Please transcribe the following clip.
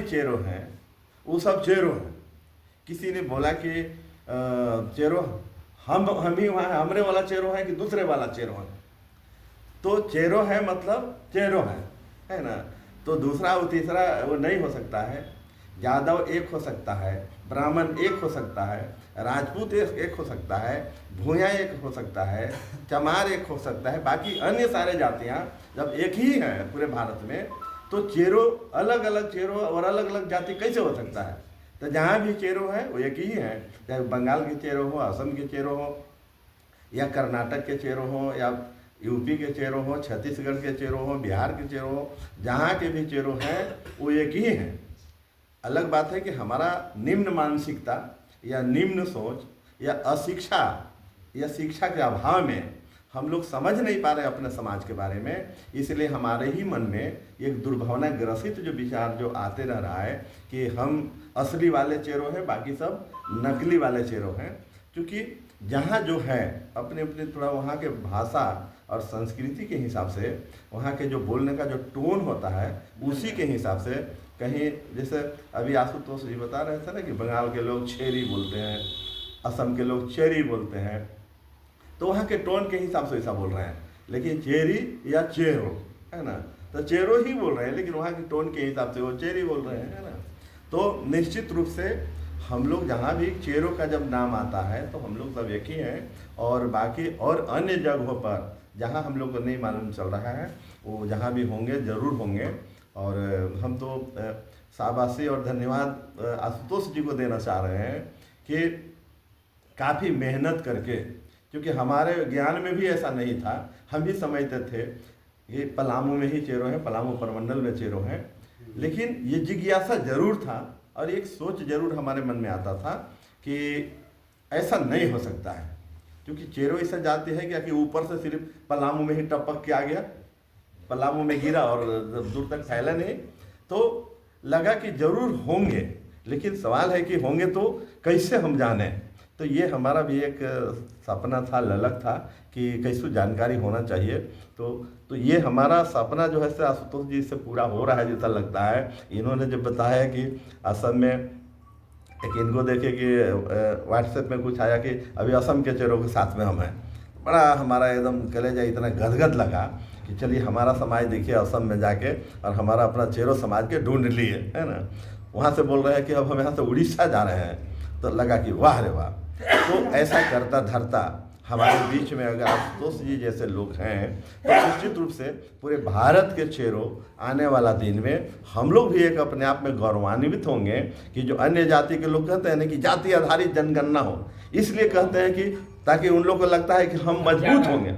चेरो हैं वो सब चेरो हैं। किसी ने बोला कि चेरो हम ही वहाँ हमरे वाला चेरो है कि दूसरे वाला चेरो है, तो चेरो है मतलब चेरो है ना। तो दूसरा वो तीसरा वो नहीं हो सकता है। यादव एक हो सकता है, ब्राह्मण एक हो सकता है, राजपूत एक हो सकता है, भूया एक हो सकता है, चमार एक हो सकता है, बाकी अन्य सारे जातियाँ जब एक ही हैं पूरे भारत में, तो चेरो अलग अलग चेरो और अलग अलग जाति कैसे हो सकता है। तो जहाँ भी चेरो है वो एक ही है, चाहे बंगाल के चेरो हो, असम के चेरो हो, या कर्नाटक के चेरो हो, या यूपी के चेरो हो, छत्तीसगढ़ के चेरो हो, बिहार के चेरो हो, जहाँ के भी चेरो हैं वो एक ही हैं। अलग बात है कि हमारा निम्न मानसिकता या निम्न सोच या अशिक्षा या शिक्षा के अभाव में हम लोग समझ नहीं पा रहे अपने समाज के बारे में, इसलिए हमारे ही मन में एक दुर्भावना ग्रसित जो विचार जो आते रह रहा है कि हम असली वाले चेरो हैं, बाकी सब नकली वाले चेरो हैं। क्योंकि जहाँ जो है अपने अपने थोड़ा वहाँ के भाषा और संस्कृति के हिसाब से, वहाँ के जो बोलने का जो टोन होता है उसी के हिसाब से, कहीं जैसे अभी आशुतोष जी बता रहे थे ना कि बंगाल के लोग छेरी बोलते हैं, असम के लोग चेरी बोलते हैं, तो वहाँ के टोन के हिसाब से ऐसा बोल रहे हैं। लेकिन चेरी या चेरो है ना, तो चेरो ही बोल रहे हैं, लेकिन वहाँ के टोन के हिसाब से वो चेरी बोल रहे हैं, है ना। तो निश्चित रूप से हम लोग जहाँ भी चेरो का जब नाम आता है तो हम लोग सब एक ही हैं, और बाकी और अन्य जगहों पर जहाँ हम लोग को नहीं मालूम चल रहा है वो जहाँ भी होंगे ज़रूर होंगे। और हम तो शाबाशी और धन्यवाद आशुतोष जी को देना चाह रहे हैं कि काफ़ी मेहनत करके, क्योंकि हमारे ज्ञान में भी ऐसा नहीं था, हम भी समझते थे ये पलामू में ही चेरो हैं, पलामू परमंडल में चेरो हैं, लेकिन ये जिज्ञासा जरूर था और एक सोच जरूर हमारे मन में आता था कि ऐसा नहीं हो सकता है। क्योंकि चेरो ऐसा जाति है क्या कि ऊपर से सिर्फ पलामू में ही टपक के आ गया, पलामू में गिरा और दूर तक फैला नहीं, तो लगा कि जरूर होंगे, लेकिन सवाल है कि होंगे तो कैसे हम जाने। तो ये हमारा भी एक सपना था, ललक था कि कैसे जानकारी होना चाहिए। तो ये हमारा सपना जो है आशुतोष जी से पूरा हो रहा है जैसा लगता है। इन्होंने जब बताया कि असम में एक इनको देखे कि व्हाट्सएप में कुछ आया कि अभी असम के चेरों के साथ में हम हैं, बड़ा हमारा एकदम कलेजा इतना गदगद लगा कि चलिए हमारा समाज देखिए असम में जाके और हमारा अपना चेरो समाज के ढूंढ लिए, है ना। वहाँ से बोल रहे हैं कि अब हम यहाँ से उड़ीसा जा रहे हैं, तो लगा कि वाह रे वाह। तो ऐसा करता धरता हमारे बीच में अगर आशुतोष जी जैसे लोग हैं तो निश्चित रूप से पूरे भारत के चेरो आने वाला दिन में हम लोग भी एक अपने आप में गौरवान्वित होंगे कि जो अन्य जाति के लोग कहते हैं ना कि जाति आधारित जनगणना हो, इसलिए कहते हैं कि ताकि उन लोग को लगता है कि हम मजबूत होंगे।